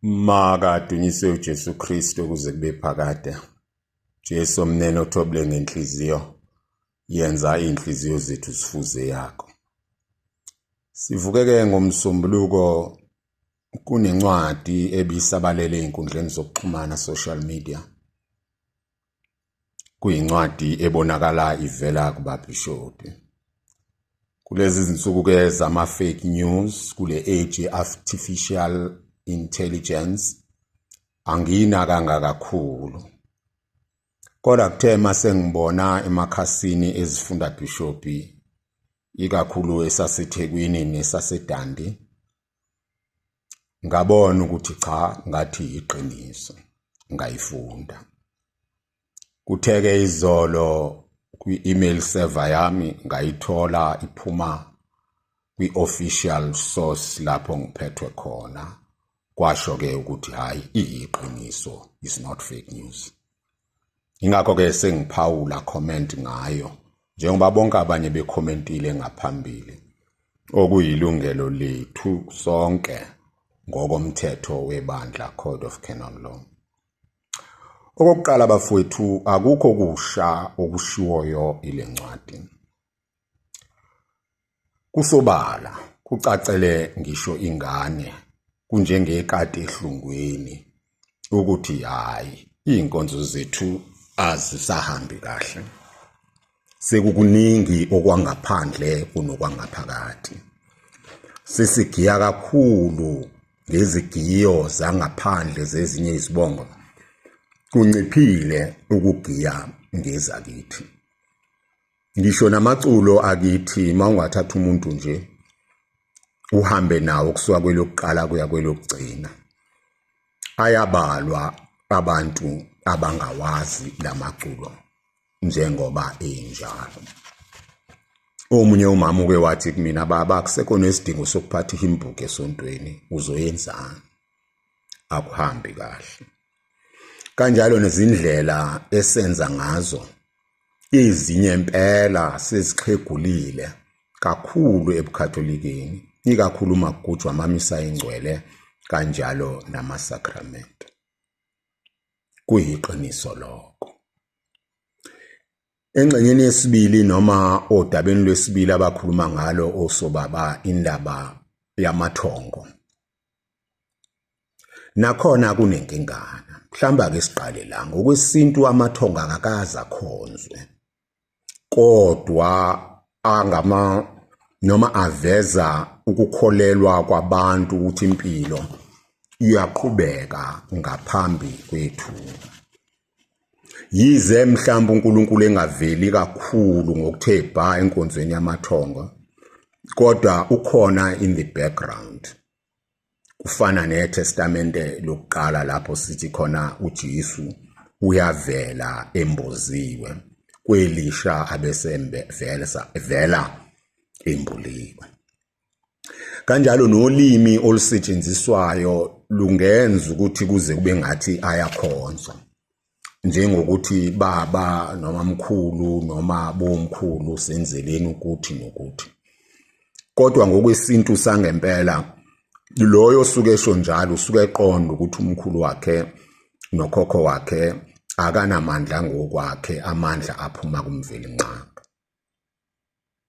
Makadunyiswe uJesu Kristu kuze kube phakade. Jesu mnene othobile ngenhliziyo, yenza inhliziyo zethu sifuze yakho. Sivukeke ngomsombuluko kunencwadi ebisabalele einkundleni zokuxhumana social media. Kuyincwadi ebonakala ivela kubabhishobhi. Kulezi zinsuku ke zama fake news, kule age artificial intelligence, anginakanga kakhulu. Kodwa kuthe mase ngibona emakhasini ezifunda bishophi, ikakhulu esaseThekwini nesaseDandi, ngabona ukuthi cha, ngathi iqiniso, ngayifunda. Kutheke izolo kwi-email server yami ngayithola iphuma kwi-official source lapho ngiphethwe khona. Kwasho ke ukuthi hayi iyiqiniso, is not fake news. Ingakho ke sengiphawula comment ngayo, njengoba bonke abanye becommentile ngaphambili, okuyilungelo lethu sonke ngokomthetho webandla, Code of Canon Law. Okokuqala bafowethu, akukho kusha okushiwoyo ile ncwadi. Kusobala, kucacele ngisho ingane kunjengekati ehlungweni ukuthi hayi inkonzo zethu azisahambi kahle. Sekukuningi okwangaphandle kunokwangaphakathi. Sesigiya kakhulu ngezigiyo zangaphandle zezinye izibongo. Kunciphile ukugiya ngezakithi. Ngisho namaculo akithi mawungathatha umuntu nje uhambe nawo kusuka kwelokuqala kuya kwelokugcina, ayabalwa abantu abangawazi lamaculo njengoba enjalo. Omunye umama uke wathi kumina, baba kusekho nesidingo sokuphatha ihimbuke esontweni, uzoyenzani? Akuhambi kahle. Kanjalo nezindlela esenza ngazo ezinye impela sezixhegulile kakhulu ebukatholikeni, ikakhulu makugujwa amamisa engcwele kanjalo namasakramento. Kuyiqiniso lokho. Engxenyeni yesibili noma odabeni lwesibili abakhuluma ngalo osobaba, indaba yamathongo. Nakhona kunenkingana. Mhlawumbe ake siqale la. Ngokwesintu amathongo akakaze akhonzwe, kodwa noma aveza ukukholelwa kwabantu ukuthi impilo iyaqhubeka ngaphambi kwethu. Yize mhlawumbe uNkulunkulu engaveli kakhulu ngokuthe bha enkonzweni yamathongo, kodwa ukhona in the background. Kufana neTestamente lokuqala lapho sithi khona uJesu uyavela emboziwe, kwelisha vela embuliwe. Kanjalo nolimi olusetshenziswayo lungenza ukuthi kuze kube ngathi ayakhonzwa, njengokuthi baba noma mkhulu noma bomkhulu senzeleni ukuthi nokuthi. Kodwa ngokwesintu sangempela loyo suke esho njalo usuke eqonda ukuthi umkhulu wakhe nokhokho wakhe akanamandla ngokwakhe, amandla aphuma kumveli nqangi.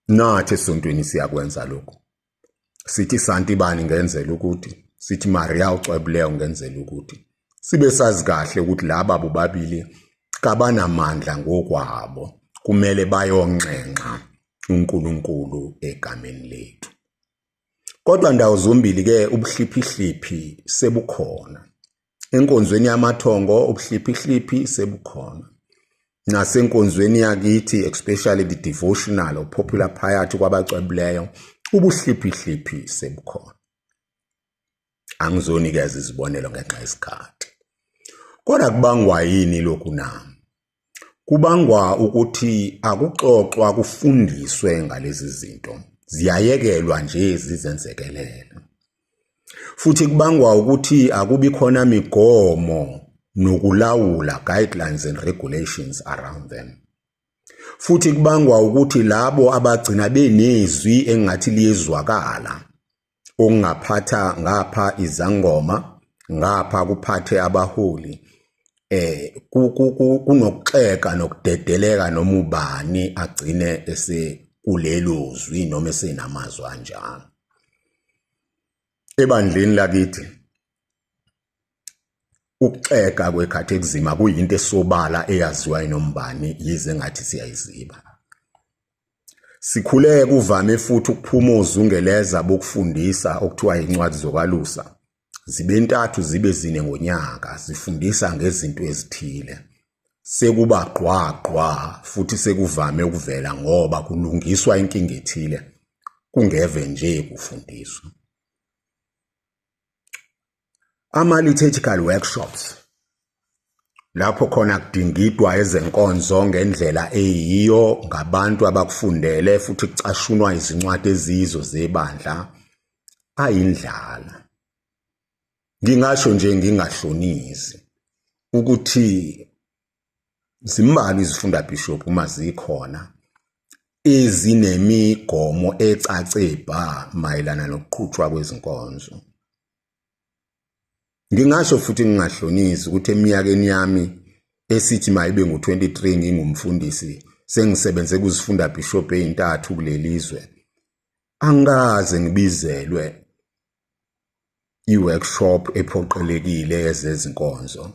Nathi esontweni siyakwenza lokho. Sithi Santi bani ngenzela ukuthi, sithi Maria ucwebileyo ngenzela ukuthi. Sibe sazi kahle ukuthi laba bobabili kabanamandla ngokwabo, kumele bayonxenxa uNkulunkulu egameni lethu. Kodwa ndawo zombili ke ubuhliphi sebukhona. Enkonzweni yamathongo ubuhliphi sebukhona. Nasenkonzweni yakithi, especially the devotional or popular piety kwabacwebileyo, ubuhliphi sebukhona. Angizonikeza izibonelo ngenxa yesikhathi. Kodwa kubangwa yini lokhu na? Kubangwa ukuthi akuxoxwa, kufundiswe ngalezi zinto. Ziyayekelwa nje zizenzekelele. Futhi kubangwa ukuthi akubi khona migomo nokulawula, guidelines and regulations around them. Futhi kubangwa ukuthi labo abagcina benezwi engathi liyezwakala, ongaphatha ngapha izangoma ngapha kuphathe abaholi kunokuxeka nokudedeleka noma ubani agcine kulelo zwi noma esenamazwi anjalo. Ebandleni lakithi ukuxeka kwekhathi ekuzima kuyinto esobala eyaziwa inombani yize ngathi siyayiziba. Sikhule kuvame futhi ukuphuma ozungeleza bokufundisa okuthiwa incwadi zokwalusa. Zibe ntathu zibe zine ngonyaka zifundisa ngezinto ezithile. Sekuba qwaqwa futhi sekuvame ukuvela ngoba kulungiswa inkinga ethile kungeve nje kufundiswa. Ama-liturgical workshops lapho khona kudingidwa ezenkonzo ngendlela eyiyo ngabantu abakufundele futhi kucashunwa izincwadi ezizo zebandla ayindlala. Ngingasho nje ngingahlonisi ukuthi zimbalwa izifunda bishop uma zikhona ezinemigomo ecace bha mayelana nokuqhutshwa kwezinkonzo. Ngingasho futhi ngingahlonisi ukuthi eminyakeni yami esithi mayibe ngo-23 ngingumfundisi sengisebenze kuzifunda bishop ezintathu kulelizwe angikaze ngibizelwe i-workshop ephoqelekile yezezinkonzo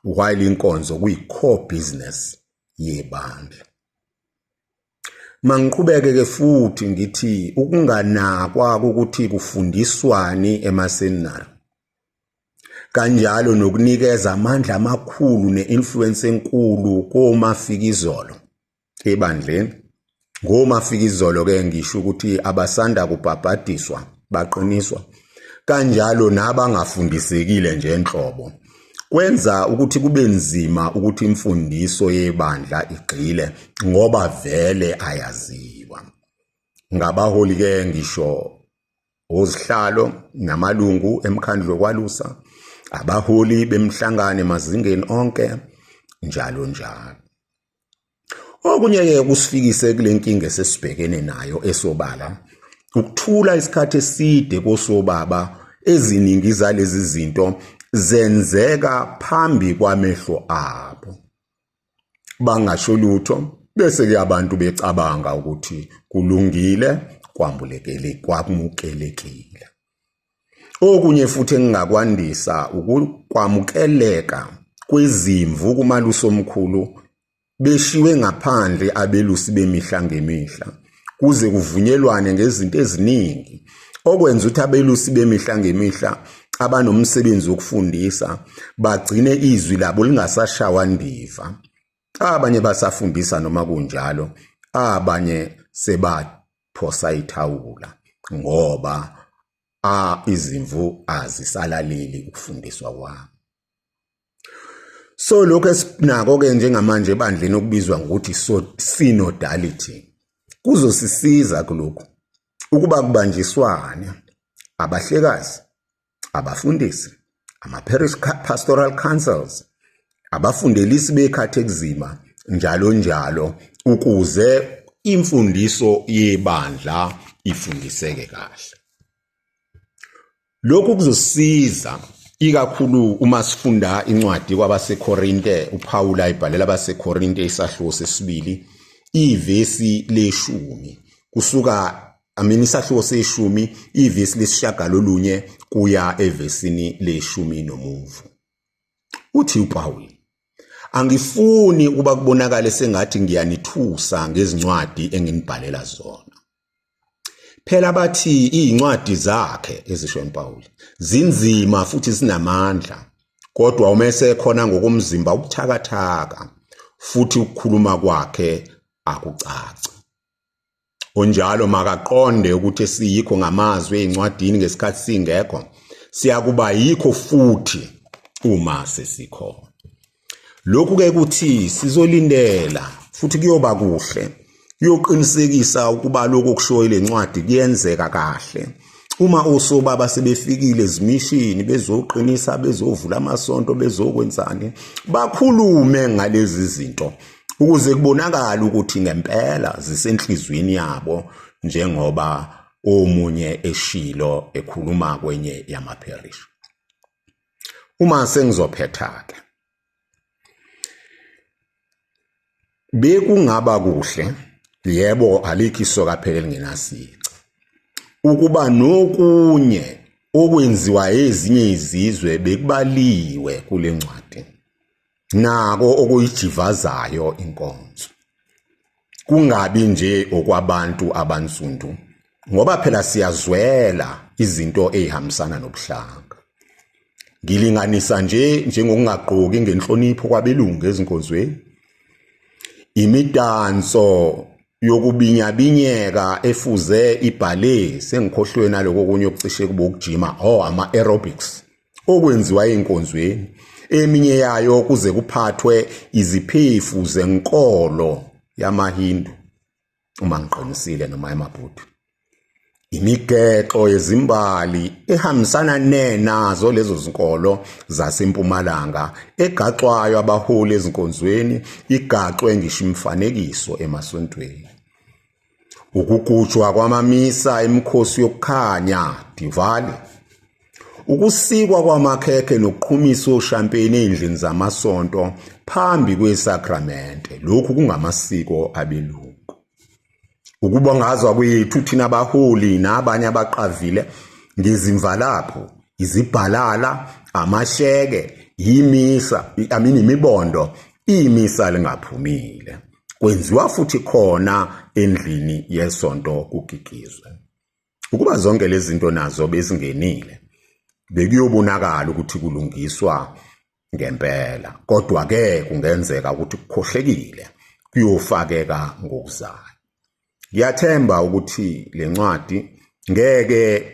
while inkonzo kuyi-core business yebandla. Mangiqhubeke ke futhi ngithi ukunganakwa ukuthi kufundiswani emaseminari kanjalo nokunikeza amandla amakhulu ne-influence enkulu komafikizolo ebandleni. Ngomafikizolo ke ngisho ukuthi abasanda kubhabhadiswa baqiniswa kanjalo nabangafundisekile nje enhlobo kwenza ukuthi kube nzima ukuthi imfundiso yebandla igxile ngoba vele ayaziwa. Ngabaholi ke ngisho ozihlalo namalungu emkhandlu wokwalusa, abaholi bemhlangano emazingeni onke njalo njalo. Okunye ke kusifikise kule nkinga esesibhekene nayo esobala ukuthula isikhathi eside kosobaba eziningi zalezi zinto zenzeka phambi kwamehlo abo. Bangasho lutho bese ke abantu becabanga ukuthi kulungile kwamukelekile. Okunye futhi engingakwandisa ukwamukeleka kwezimvu kumalusi omkhulu beshiwe ngaphandle abelusi bemihla ngemihla kuze kuvunyelwane ngezinto eziningi okwenza ukuthi abelusi bemihla ngemihla abanomsebenzi wokufundisa bagcine izwi labo lingasashawa ndiva. Abanye basafundisa noma kunjalo, abanye sebaphosa ithawula ngoba izimvu azisalaleli ukufundiswa kwabo. So lokho esinako ke njengamanje ebandleni okubizwa ngokuthi synodality kuzosisiza kulokho ukuba kubanjiswane abahlekazi, abafundisi, ama-parish pastoral councils, abafundelisi bekhathi ekuzima njalo njalo ukuze imfundiso yebandla ifundiseke kahle. Lokhu kuzosiza ikakhulu uma sifunda incwadi kwabaseKorinte, uPaul ayibhalela abaseKorinte isahluko sesibili ivesi le-10 kusuka isahluko se-10 ivesi lesishagalolunye kuya evesini le-11. Uthi uPaul, angifuni ukuba kubonakale sengathi ngiyanithusa ngezincwadi enginibhalela zona. Phela bathi izincwadi zakhe ezisho uPaul zinzima futhi zinamandla, kodwa umese khona ngokomzimba ubuthakathaka futhi ukukhuluma kwakhe akucaci. Onjalo makaqonde ukuthi siyikho ngamazwi ezincwadini ngesikhathi singekho, siyakuba yikho futhi uma sesikhona. Lokhu ke kuthi sizolindela futhi kuyoba kuhle yoqinisekisa ukuba lokho kushoyo lencwadi kuyenzeka kahle. Uma osobaba sebefikile ezimishini bezoqinisa, bezovula amasonto, bezokwenzani, bakhulume ngalezi zinto ukuze kubonakala ukuthi ngempela zisenhlizweni yabo njengoba omunye eshilo ekhuluma kwenye yamaparish. Uma sengizophetha ke bekungaba kuhle, yebo alikho isoka phela elingenasici, ukuba nokunye okwenziwa ezinye izizwe bekubaliwe kule ncwadi nako okuyijivazayo inkonzo, kungabi nje okwabantu abansundu, ngoba phela siyazwela izinto ezihambisana nobuhlanga. Ngilinganisa njengokungaqoki ngenhlonipho kwabelungu ezinkonzweni, imidanso yokubinyabinyeka efuze ibhale, sengikhohlwe naloko okunye okucishe kube ukujima ama-aerobics okwenziwa ey'nkonzweni, eminye yayo kuze kuphathwe iziphefu zenkolo yamaHindu uma ngiqinisile noma yamaBuddha, imigexo yezimbali ehambisana nazo lezo zinkolo zasempumalanga egaxwayo abaholi ezinkonzweni, igaxwe ngisho imifanekiso emasontweni, ukugujwa kwamamisa emikhosi yokukhanya Diwali, ukusikwa kwamakhekhe nokuqhumisa oshampeni endlini zamasonto phambi kwesakramente, lokhu kungamasiko abelungu. Ukubongazwa kwethu thina abaholi nabanye abaqavile ngezimvalapho, izibhalala, amasheke, imibondo, imisa lingaphumile, kwenziwa futhi khona endlini yesonto kugigizwe. Ukuba zonke lezi zinto nazo bezingenile, bekuyobonakala ukuthi kulungiswa ngempela, kodwa ke kungenzeka ukuthi kukhohlekile kuyofakeka ngokuzayo. Ngiyathemba ukuthi le ncwadi ngeke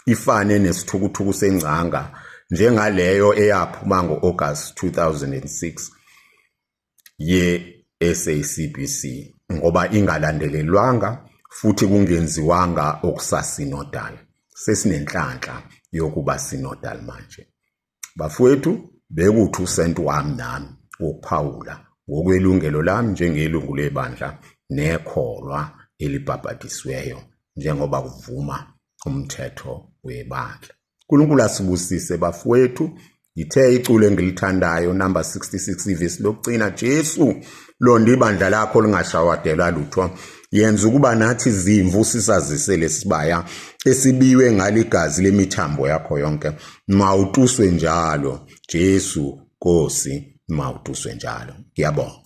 ifane nesithukuthuku sengcanga njengaleyo eyaphuma ngo-August 2006 ye-SACBC, ngoba ingalandelelwanga futhi kungenziwanga okusasinodal. Sesinenhlanhla yokuba sinodal manje. Bafowethu, bekuthi usenti wami nami wokuphawula ngokwelungelo lami njengelungu lebandla nekholwa elibhabhadisiweyo njengoba kuvuma umthetho webandla. uNkulunkulu asibusise bafowethu. Ithe iculo engilithandayo number 66 ivesi lokugcina, Jesu londa ibandla lakho lingashawadelwa lutho, yenza ukuba nathi izimvu sisazise lesibaya esibiwe ngaligazi lemithambo yakho yonke. Mawutuswe njalo Jesu Nkosi, mawutuswe njalo. Ngiyabonga.